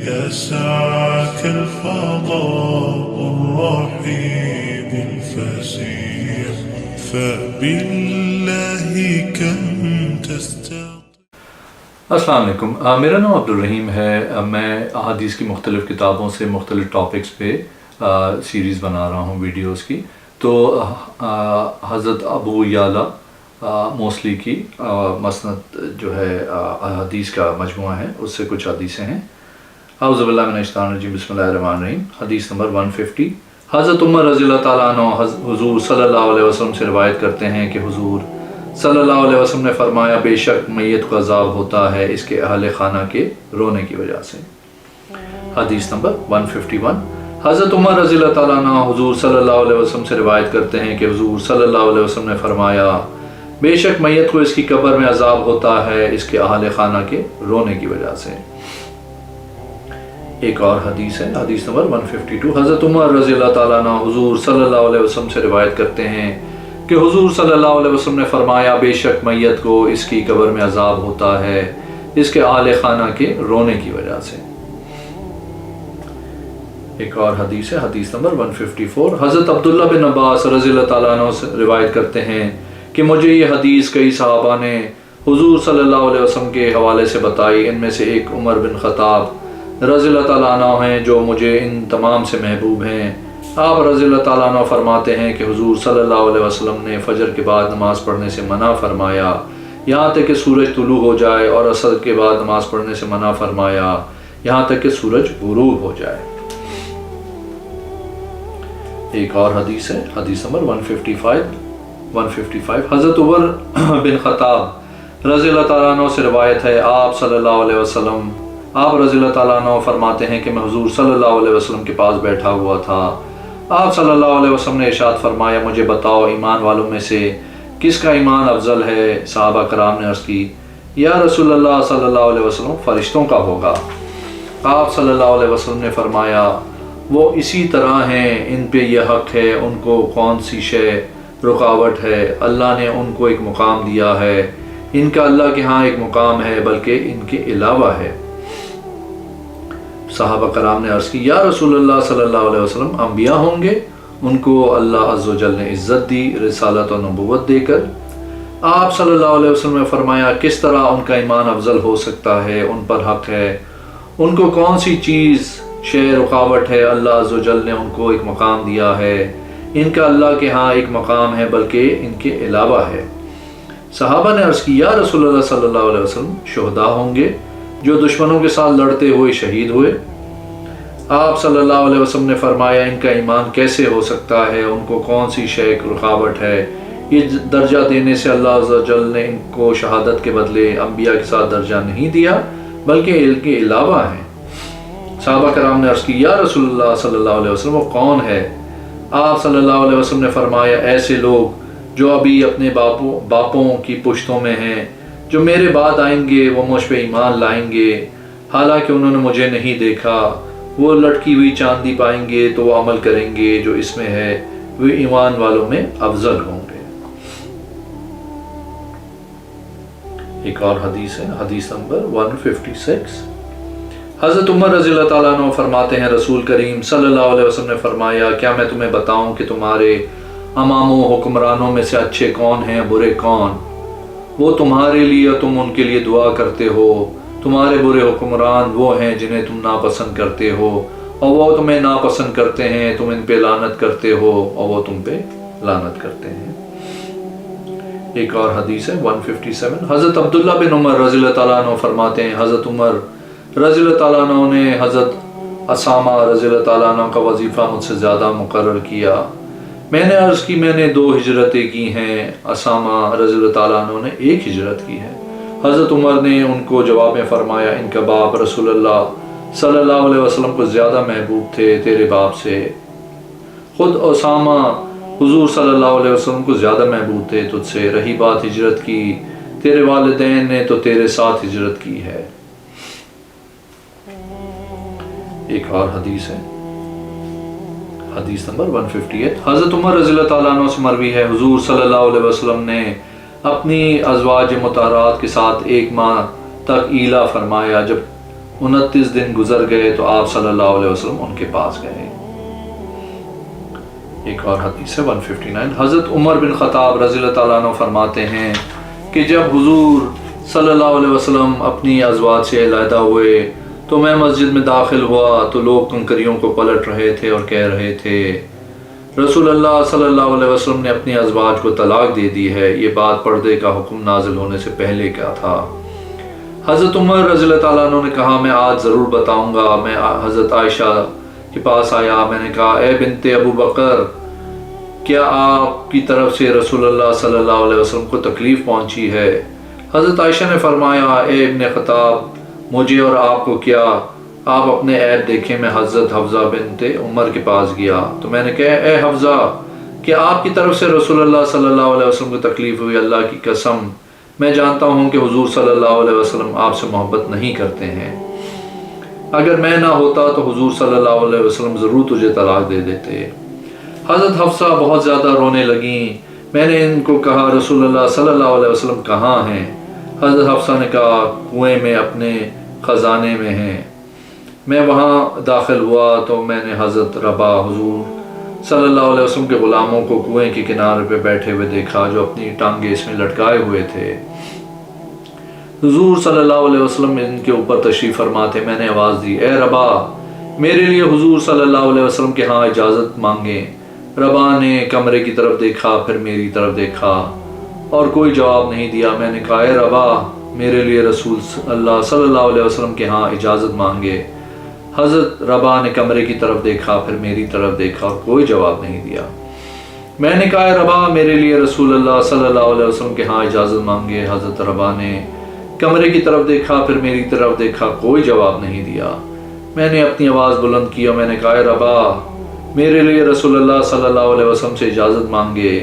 يسعك الفضاء الرحيم الفسيح فبالله كم السلام علیکم، میرا نام عبدالرحیم ہے۔ میں احادیث کی مختلف کتابوں سے مختلف ٹاپکس پہ سیریز بنا رہا ہوں ویڈیوز کی۔ تو حضرت ابو یعلا موصلی کی مسند جو ہے احادیث کا مجموعہ ہے، اس سے کچھ حدیثیں ہیں۔ اعوذ باللہ من الشیطان الرجیم، بسم اللہ الرحمن الرحیم۔ حدیث نمبر 150، حضرت عمر رضی اللہ تعالیٰ عنہ حضور صلی اللہ علیہ وسلم سے روایت کرتے ہیں کہ حضور صلی اللہ علیہ وسلم نے فرمایا، بے شک میت کو عذاب ہوتا ہے اس کے اہل خانہ کے رونے کی وجہ سے۔ حدیث نمبر 151، حضرت عمر رضی اللہ تعالیٰ عنہ حضور صلی اللہ علیہ وسلم سے روایت کرتے ہیں کہ حضور صلی اللہ علیہ وسلم نے فرمایا، بے شک میت کو اس کی قبر میں عذاب ہوتا ہے اس کے اہل خانہ کے رونے کی وجہ سے۔ ایک اور حدیث ہے، حدیث نمبر 152، حضرت عمر رضی اللہ تعالیٰ عنہ حضور صلی اللہ علیہ وسلم سے روایت کرتے ہیں کہ حضور صلی اللہ علیہ وسلم نے فرمایا، بے شک میت کو اس کی قبر میں عذاب ہوتا ہے اس کے اہل خانہ کے رونے کی وجہ سے۔ ایک اور حدیث ہے، حدیث نمبر 154، حضرت عبداللہ بن عباس رضی اللہ تعالیٰ عنہ سے روایت کرتے ہیں کہ مجھے یہ حدیث کئی صحابہ نے حضور صلی اللہ علیہ وسلم کے حوالے سے بتائی، ان میں سے ایک عمر بن خطاب رضی اللہ تعالیٰ عنہ ہیں جو مجھے ان تمام سے محبوب ہیں۔ آپ رضی اللہ تعالیٰ عنہ فرماتے ہیں کہ حضور صلی اللہ علیہ وسلم نے فجر کے بعد نماز پڑھنے سے منع فرمایا یہاں تک کہ سورج طلوع ہو جائے، اور عصر کے بعد نماز پڑھنے سے منع فرمایا یہاں تک کہ سورج غروب ہو جائے۔ ایک اور حدیث ہے، حدیث نمبر 155، حضرت عمر بن خطاب رضی اللہ تعالیٰ عنہ سے روایت ہے، آپ صلی اللہ علیہ وسلم آپ رضی اللہ تعالیٰ عنہ فرماتے ہیں کہ میں حضور صلی اللہ علیہ وسلم کے پاس بیٹھا ہوا تھا۔ آپ صلی اللہ علیہ وسلم نے ارشاد فرمایا، مجھے بتاؤ ایمان والوں میں سے کس کا ایمان افضل ہے؟ صحابہ کرام نے عرض کی، یا رسول اللہ صلی اللہ علیہ وسلم فرشتوں کا ہوگا۔ آپ صلی اللہ علیہ وسلم نے فرمایا، وہ اسی طرح ہیں، ان پہ یہ حق ہے، ان کو کون سی شے رکاوٹ ہے؟ اللہ نے ان کو ایک مقام دیا ہے، ان کا اللہ کے ہاں ایک مقام ہے بلکہ ان کے علاوہ ہے۔ صحابہ کرام نے عرض کی، یا رسول اللہ صلی اللہ علیہ وسلم انبیاء ہوں گے؟ ان کو اللہ عز و جل نے عزت دی رسالت و نبوت دے کر۔ آپ صلی اللہ علیہ وسلم نے فرمایا، کس طرح ان کا ایمان افضل ہو سکتا ہے؟ ان پر حق ہے، ان کو کون سی چیز شے رکاوٹ ہے؟ اللہ عز و جل نے ان کو ایک مقام دیا ہے، ان کا اللہ کے ہاں ایک مقام ہے بلکہ ان کے علاوہ ہے۔ صحابہ نے عرض کی، یا رسول اللہ صلی اللہ علیہ وسلم شہداء ہوں گے جو دشمنوں کے ساتھ لڑتے ہوئے شہید ہوئے؟ آپ صلی اللہ علیہ وسلم نے فرمایا، ان کا ایمان کیسے ہو سکتا ہے؟ ان کو کون سی شے رکاوٹ ہے؟ یہ درجہ دینے سے اللہ عز و جل نے ان کو شہادت کے بدلے انبیاء کے ساتھ درجہ نہیں دیا بلکہ ان کے علاوہ ہیں۔ صحابہ کرام نے عرض کی، یا رسول اللہ صلی اللہ علیہ وسلم وہ کون ہے؟ آپ صلی اللہ علیہ وسلم نے فرمایا، ایسے لوگ جو ابھی اپنے باپوں کی پشتوں میں ہیں، جو میرے بعد آئیں گے وہ مجھ پہ ایمان لائیں گے حالانکہ انہوں نے مجھے نہیں دیکھا، وہ لٹکی ہوئی چاندی پائیں گے تو وہ عمل کریں گے جو اس میں ہے، وہ ایمان والوں میں افضل ہوں گے۔ ایک اور حدیث ہے، حدیث نمبر 156، حضرت عمر رضی اللہ تعالیٰ عنہ فرماتے ہیں، رسول کریم صلی اللہ علیہ وسلم نے فرمایا، کیا میں تمہیں بتاؤں کہ تمہارے امام و حکمرانوں میں سے اچھے کون ہیں، برے کون؟ وہ تمہارے لیے اور تم ان کے لیے دعا کرتے ہو۔ تمہارے برے حکمران وہ ہیں جنہیں تم ناپسند کرتے ہو، اور وہ تمہیں ناپسند کرتے ہیں، تم ان پہ لعنت کرتے ہو اور وہ تم پہ لعنت کرتے ہیں۔ ایک اور حدیث ہے 157، حضرت عبداللہ بن عمر رضی اللہ تعالیٰ عنہ فرماتے ہیں، حضرت عمر رضی اللہ تعالیٰ عنہ نے حضرت اسامہ رضی اللہ تعالیٰ عنہ کا وظیفہ مجھ سے زیادہ مقرر کیا۔ میں نے عرض کی، میں نے 2 ہجرتیں کی ہیں، اسامہ رضی اللہ تعالیٰ عنہ نے 1 ہجرت کی ہے۔ حضرت عمر نے ان کو جواب میں فرمایا، ان کا باپ رسول اللہ صلی اللہ علیہ وسلم کو زیادہ محبوب تھے تیرے باپ سے، خود اسامہ حضور صلی اللہ علیہ وسلم کو زیادہ محبوب تھے تجھ سے۔ رہی بات ہجرت کی، تیرے والدین نے تو تیرے ساتھ ہجرت کی ہے۔ ایک اور حدیث ہے، حدیث نمبر 158، حضرت عمر رضی اللہ تعالیٰ عنہ سے مروی ہے، حضور صلی اللہ علیہ وسلم نے اپنی ازواج مطہرات کے ساتھ 1 ماہ تک ایلا فرمایا، جب 29 دن گزر گئے تو آپ صلی اللہ علیہ وسلم ان کے پاس گئے۔ ایک اور حدیث ہے 159، حضرت عمر بن خطاب رضی اللہ تعالیٰ عنہ فرماتے ہیں کہ جب حضور صلی اللہ علیہ وسلم اپنی ازواج سے علیحدہ ہوئے تو میں مسجد میں داخل ہوا تو لوگ کنکریوں کو پلٹ رہے تھے اور کہہ رہے تھے رسول اللہ صلی اللہ علیہ وسلم نے اپنی ازواج کو طلاق دے دی ہے، یہ بات پردے کا حکم نازل ہونے سے پہلے کیا تھا۔ حضرت عمر رضی اللہ تعالیٰ عنہ نے کہا میں آج ضرور بتاؤں گا۔ میں حضرت عائشہ کے پاس آیا، میں نے کہا اے بنت ابو بکر، کیا آپ کی طرف سے رسول اللہ صلی اللہ علیہ وسلم کو تکلیف پہنچی ہے؟ حضرت عائشہ نے فرمایا اے ابن خطاب، مجھے اور آپ کو کیا، آپ اپنے عیب دیکھیں۔ میں حضرت حفصہ بنت عمر کے پاس گیا تو میں نے کہا اے حفصہ، کیا آپ کی طرف سے رسول اللہ صلی اللہ علیہ وسلم کو تکلیف ہوئی؟ اللہ کی قسم میں جانتا ہوں کہ حضور صلی اللہ علیہ وسلم آپ سے محبت نہیں کرتے ہیں، اگر میں نہ ہوتا تو حضور صلی اللہ علیہ وسلم ضرور تجھے طلاق دے دیتے۔ حضرت حفصہ بہت زیادہ رونے لگیں۔ میں نے ان کو کہا رسول اللہ صلی اللہ علیہ وسلم کہاں ہیں؟ حضرت حفصہ نے کہا کنویں میں اپنے خزانے میں ہیں۔ میں وہاں داخل ہوا تو میں نے حضرت ربا حضور صلی اللہ علیہ وسلم کے غلاموں کو کنویں کے کنارے پہ بیٹھے ہوئے دیکھا جو اپنی ٹانگیں اس میں لٹکائے ہوئے تھے۔ حضور صلی اللہ علیہ وسلم ان کے اوپر تشریف فرما تھے۔ میں نے آواز دی اے ربا، میرے لیے حضور صلی اللہ علیہ وسلم کے ہاں اجازت مانگیں۔ ربا نے کمرے کی طرف دیکھا، پھر میری طرف دیکھا اور کوئی جواب نہیں دیا۔ میں نے کہا اے ربا، میرے لیے رسول اللہ صلی اللہ علیہ وسلم کے ہاں اجازت مانگے۔ حضرت ربا نے کمرے کی طرف دیکھا، پھر میری طرف دیکھا اور کوئی جواب نہیں دیا۔ میں نے کہا اے ربا، میرے لیے رسول اللہ صلی اللہ علیہ وسلم کے ہاں اجازت مانگے۔ حضرت ربا نے کمرے کی طرف دیکھا، پھر میری طرف دیکھا، کوئی جواب نہیں دیا۔ میں نے اپنی آواز بلند کی اور میں نے کہا اے ربا، میرے لیے رسول اللہ صلی اللہ علیہ وسلم سے اجازت مانگے۔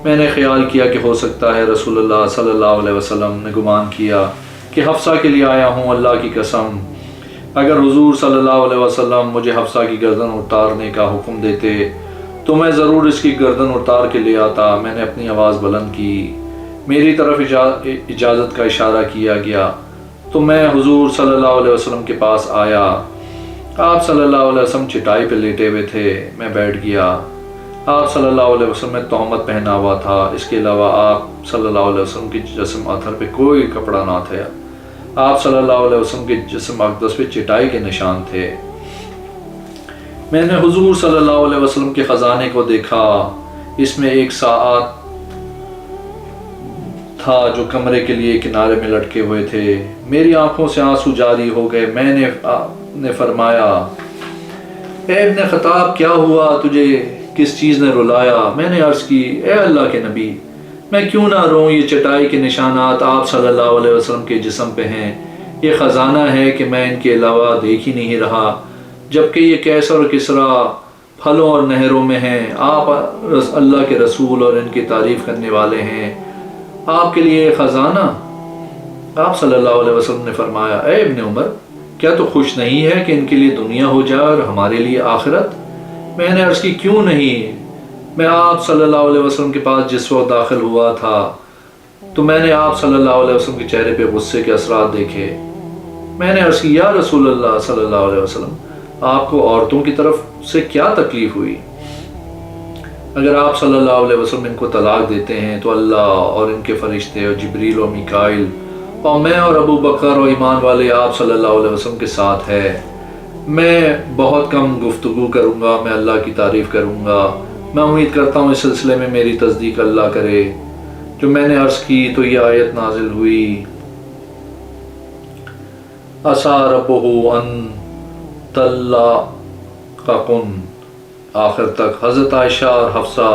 میں نے خیال کیا کہ ہو سکتا ہے رسول اللہ صلی اللہ علیہ وسلم نے گمان کیا کہ حفصہ کے لیے آیا ہوں۔ اللہ کی قسم اگر حضور صلی اللہ علیہ وسلم مجھے حفصہ کی گردن اتارنے کا حکم دیتے تو میں ضرور اس کی گردن اتار کے لے آتا۔ میں نے اپنی آواز بلند کی، میری طرف اجازت کا اشارہ کیا گیا تو میں حضور صلی اللہ علیہ وسلم کے پاس آیا۔ آپ صلی اللہ علیہ وسلم چٹائی پہ لیٹے ہوئے تھے۔ میں بیٹھ گیا۔ آپ صلی اللہ علیہ وسلم میں تہمت پہنا ہوا تھا، اس کے علاوہ آپ صلی اللہ علیہ وسلم کے جسم اتھر پہ کوئی کپڑا نہ تھا۔ آپ صلی اللہ علیہ وسلم کے جسم اقدس پہ چٹائی کے نشان تھے۔ میں نے حضور صلی اللہ علیہ وسلم کے خزانے کو دیکھا، اس میں ایک ساعت تھا جو کمرے کے لیے کنارے میں لٹکے ہوئے تھے۔ میری آنکھوں سے آنسو جاری ہو گئے۔ میں نے فرمایا اے ابن خطاب، کیا ہوا تجھے؟ کس چیز نے رلایا؟ میں نے عرض کی اے اللہ کے نبی، میں کیوں نہ روں؟ یہ چٹائی کے نشانات آپ صلی اللہ علیہ وسلم کے جسم پہ ہیں۔ یہ خزانہ ہے کہ میں ان کے علاوہ دیکھ ہی نہیں رہا، جبکہ یہ کیسر اور کسرا پھلوں اور نہروں میں ہیں۔ آپ اللہ کے رسول اور ان کی تعریف کرنے والے ہیں، آپ کے لیے خزانہ؟ آپ صلی اللہ علیہ وسلم نے فرمایا اے ابن عمر، کیا تو خوش نہیں ہے کہ ان کے لیے دنیا ہو جائے اور ہمارے لیے آخرت؟ میں نے عرض کی کیوں نہیں؟ میں آپ صلی اللہ علیہ وسلم کے پاس جس وقت داخل ہوا تھا تو میں نے آپ صلی اللہ علیہ وسلم کے چہرے پہ غصے کے اثرات دیکھے۔ میں نے عرض کی یا رسول اللہ صلی اللہ علیہ وسلم، آپ کو عورتوں کی طرف سے کیا تکلیف ہوئی؟ اگر آپ صلی اللہ علیہ وسلم ان کو طلاق دیتے ہیں تو اللہ اور ان کے فرشتے اور جبریل اور میکائیل اور میں اور ابو بکر اور ایمان والے آپ صلی اللہ علیہ وسلم کے ساتھ ہے۔ میں بہت کم گفتگو کروں گا، میں اللہ کی تعریف کروں گا۔ میں امید کرتا ہوں اس سلسلے میں میری تصدیق اللہ کرے۔ جو میں نے عرض کی تو یہ آیت نازل ہوئی، عسیٰ ربہ ان طلقکن، آخر تک۔ حضرت عائشہ اور حفصہ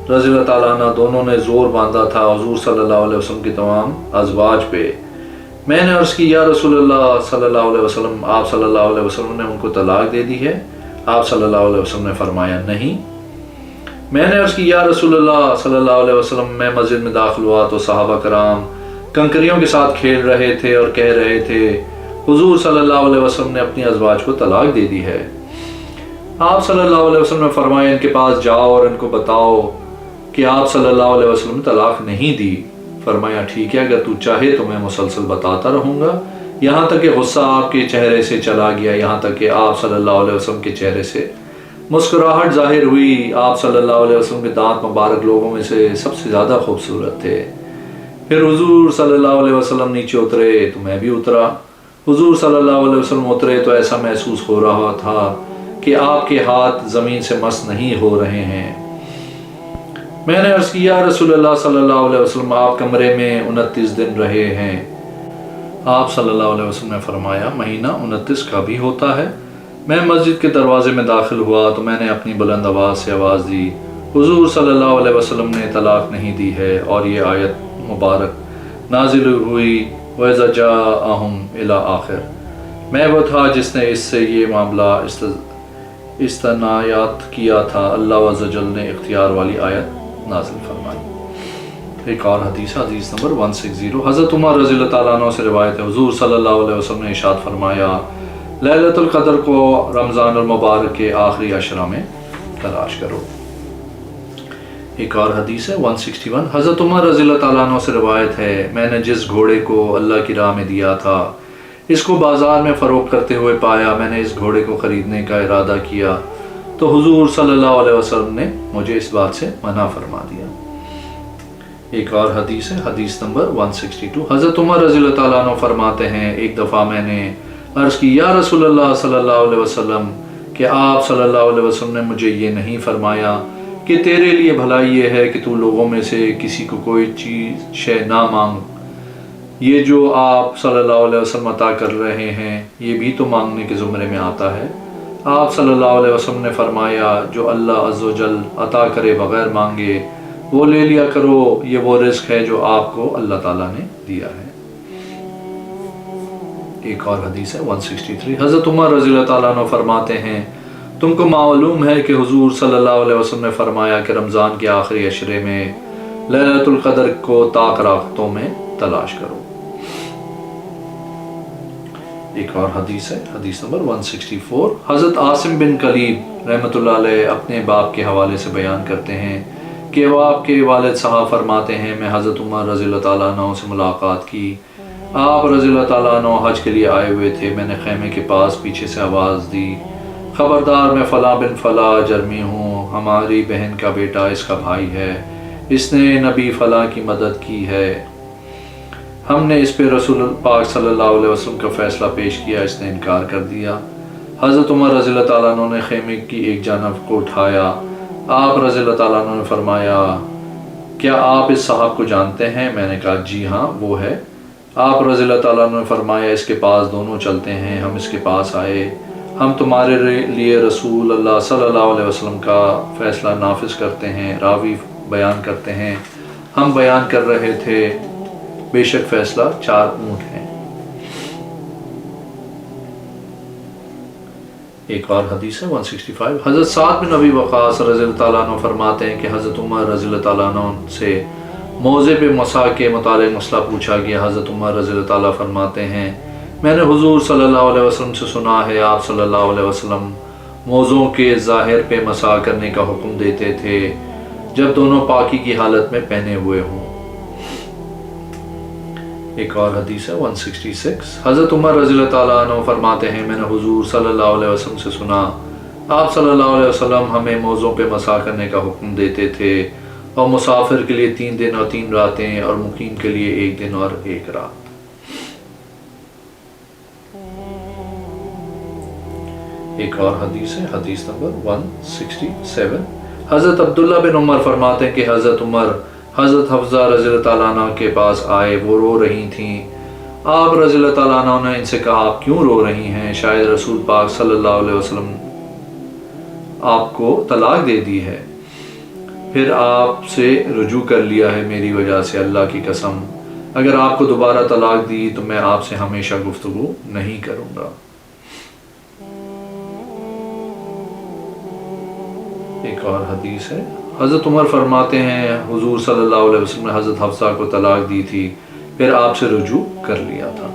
رضی اللہ تعالیٰ عنہ دونوں نے زور باندھا تھا حضور صلی اللہ علیہ وسلم کے تمام ازواج پہ۔ میں نے عرض کی یا رسول اللہ صلی اللہ علیہ وسلم، آپ صلی اللہ علیہ وسلم نے ان کو طلاق دے دی ہے؟ آپ صلی اللہ علیہ وسلم نے فرمایا نہیں۔ میں نے عرض کی یا رسول اللہ صلی اللہ علیہ وسلم، میں مسجد میں داخل ہوا تو صحابہ کرام کنکریوں کے ساتھ کھیل رہے تھے اور کہہ رہے تھے حضور صلی اللہ علیہ وسلم نے اپنی ازواج کو طلاق دے دی ہے۔ آپ صلی اللہ علیہ وسلم نے فرمایا ان کے پاس جاؤ اور ان کو بتاؤ کہ آپ صلی اللہ علیہ وسلم نے طلاق نہیں دی۔ فرمایا ٹھیک ہے، اگر تو چاہے تو میں مسلسل بتاتا رہوں گا، یہاں تک کہ غصہ آپ کے چہرے سے چلا گیا، یہاں تک کہ آپ صلی اللہ علیہ وسلم کے چہرے سے مسکراہٹ ظاہر ہوئی۔ آپ صلی اللہ علیہ وسلم کے دانت مبارک لوگوں میں سے سب سے زیادہ خوبصورت تھے۔ پھر حضور صلی اللہ علیہ وسلم نیچے اترے تو میں بھی اترا۔ حضور صلی اللہ علیہ وسلم اترے تو ایسا محسوس ہو رہا تھا کہ آپ کے ہاتھ زمین سے مس نہیں ہو رہے ہیں۔ میں نے عرض کیا، رسول اللہ صلی اللہ علیہ وسلم آپ کمرے میں 29 دن رہے ہیں۔ آپ صلی اللہ علیہ وسلم نے فرمایا، مہینہ 29 کا بھی ہوتا ہے۔ میں مسجد کے دروازے میں داخل ہوا تو میں نے اپنی بلند آواز سے آواز دی، حضور صلی اللہ علیہ وسلم نے طلاق نہیں دی ہے، اور یہ آیت مبارک نازل ہوئی وَإِذَا جَاءَهُمْ إِلَىٰ آخر۔ میں وہ تھا جس نے اس سے یہ معاملہ استثنایات کیا تھا۔ اللہ عز و جل نے اختیار والی آیت نازل فرمائی۔ ایک اور حدیث نمبر 160، حضرت عمر رضی اللہ تعالیٰ عنہ سے روایت ہے، حضور صلی اللہ علیہ وسلم نے ارشاد فرمایا، لیلۃ القدر کو رمضان المبارک کے آخری عشرہ میں تلاش کرو۔ ایک اور حدیث ہے 161، حضرت عمر رضی اللہ تعالیٰ عنہ سے روایت ہے، میں نے جس گھوڑے کو اللہ کی راہ میں دیا تھا اس کو بازار میں فروخت کرتے ہوئے پایا۔ میں نے اس گھوڑے کو خریدنے کا ارادہ کیا تو حضور صلی اللہ علیہ وسلم نے مجھے اس بات سے منع فرما دیا۔ ایک اور حدیث ہے، حدیث نمبر 162، حضرت عمر رضی اللہ تعالیٰ عنہ فرماتے ہیں، ایک دفعہ میں نے عرض کی، یا رسول اللہ صلی اللہ علیہ وسلم، کہ آپ صلی اللہ علیہ وسلم نے مجھے یہ نہیں فرمایا کہ تیرے لیے بھلائی یہ ہے کہ تو لوگوں میں سے کسی کو کوئی چیز شے نہ مانگ، یہ جو آپ صلی اللہ علیہ وسلم عطا کر رہے ہیں یہ بھی تو مانگنے کے زمرے میں آتا ہے۔ آپ صلی اللہ علیہ وسلم نے فرمایا، جو اللہ عز و جل عطا کرے بغیر مانگے وہ لے لیا کرو، یہ وہ رزق ہے جو آپ کو اللہ تعالیٰ نے دیا ہے۔ ایک اور حدیث ہے 163، حضرت عمر رضی اللہ تعالیٰ عنہ فرماتے ہیں، تم کو معلوم ہے کہ حضور صلی اللہ علیہ وسلم نے فرمایا کہ رمضان کے آخری عشرے میں لیلۃ القدر کو طاق راختوں میں تلاش کرو۔ ایک اور حدیث ہے، حدیث نمبر 164، حضرت عاصم بن کلیب رحمۃ اللہ علیہ اپنے باپ کے حوالے سے بیان کرتے ہیں کہ وہ آپ کے والد صاحب فرماتے ہیں، میں حضرت عمر رضی اللہ تعالیٰ عنہ سے ملاقات کی۔ آپ رضی اللہ تعالیٰ عنہ حج کے لیے آئے ہوئے تھے۔ میں نے خیمے کے پاس پیچھے سے آواز دی، خبردار، میں فلاں بن فلاں جرمی ہوں، ہماری بہن کا بیٹا اس کا بھائی ہے، اس نے نبی فلاں کی مدد کی ہے، ہم نے اس پہ رسول پاک صلی اللہ علیہ وسلم کا فیصلہ پیش کیا، اس نے انکار کر دیا۔ حضرت عمر رضی اللہ تعالیٰ عنہ نے خیمے کی ایک جانب کو اٹھایا۔ آپ رضی اللہ تعالیٰ عنہ نے فرمایا، کیا آپ اس صاحب کو جانتے ہیں؟ میں نے کہا جی ہاں وہ ہے۔ آپ رضی اللہ تعالیٰ عنہ نے فرمایا، اس کے پاس دونوں چلتے ہیں۔ ہم اس کے پاس آئے، ہم تمہارے لیے رسول اللہ صلی اللہ علیہ وسلم کا فیصلہ نافذ کرتے ہیں۔ راوی بیان کرتے ہیں، ہم بیان کر رہے تھے، بے شک فیصلہ 4 اونٹ ہیں۔ ایک اور حدیث ہے 165، حضرت سعد بن ابی وقاص رضی اللہ تعالیٰ عنہ فرماتے ہیں کہ حضرت عمر رضی اللہ تعالیٰ عنہ سے موضع پہ مسا کے متعلق مسئلہ پوچھا گیا۔ حضرت عمر رضی اللہ تعالیٰ فرماتے ہیں، میں نے حضور صلی اللہ علیہ وسلم سے سنا ہے، آپ صلی اللہ علیہ وسلم موضوع کے ظاہر پہ مسا کرنے کا حکم دیتے تھے جب دونوں پاکی کی حالت میں پہنے ہوئے ہوں۔ ایک اور حدیث ہے 166، حضرت عمر رضی اللہ تعالیٰ عنہ فرماتے ہیں، میں نے حضور صلی اللہ علیہ وسلم سے سنا، آپ صلی اللہ علیہ وسلم ہمیں موضوع پہ مسا کرنے کا حکم دیتے تھے، اور مسافر کے لیے 3 دن اور 3 راتیں، اور مقیم کے لیے 1 دن اور 1 رات۔ ایک اور حدیث ہے، حدیث نمبر 167، حضرت عبداللہ بن عمر فرماتے ہیں کہ حضرت عمر حضرت حفصہ رضی اللہ تعالیٰ عنہ کے پاس آئے، وہ رو رہی تھیں۔ آپ رضی اللہ تعالیٰ عنہ نے ان سے کہا، آپ کیوں رو رہی ہیں؟ شاید رسول پاک صلی اللہ علیہ وسلم آپ کو طلاق دے دی ہے، پھر آپ سے رجوع کر لیا ہے میری وجہ سے، اللہ کی قسم اگر آپ کو دوبارہ طلاق دی تو میں آپ سے ہمیشہ گفتگو نہیں کروں گا۔ ایک اور حدیث ہے، حضرت عمر فرماتے ہیں، حضور صلی اللہ علیہ وسلم نے حضرت حفصہ کو طلاق دی تھی، پھر آپ سے رجوع کر لیا تھا۔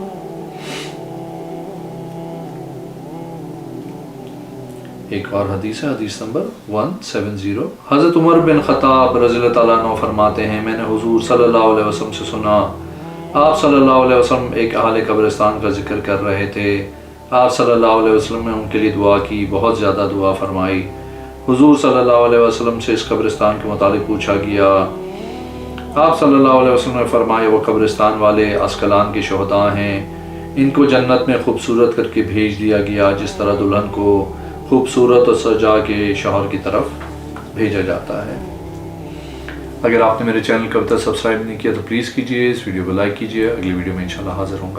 ایک اور حدیث ہے، حدیث نمبر 170، حضرت عمر بن خطاب رضی اللہ تعالیٰ عنہ فرماتے ہیں، میں نے حضور صلی اللہ علیہ وسلم سے سنا، آپ صلی اللہ علیہ وسلم ایک اہل قبرستان کا ذکر کر رہے تھے. آپ صلی اللہ علیہ وسلم نے ان کے لیے دعا کی، بہت زیادہ دعا فرمائی. حضور صلی اللہ علیہ وسلم سے اس قبرستان کے متعلق پوچھا گیا. آپ صلی اللہ علیہ وسلم نے فرمایا وہ قبرستان والے عسقلان کے شہداء ہیں، ان کو جنت میں خوبصورت کر کے بھیج دیا گیا جس طرح دلہن کو خوبصورت اور سجا کے شوہر کی طرف بھیجا جاتا ہے. اگر آپ نے میرے چینل کو اب تک سبسکرائب نہیں کیا تو پلیز کیجئے، اس ویڈیو کو لائک کیجئے. اگلی ویڈیو میں انشاءاللہ حاضر ہوں گا.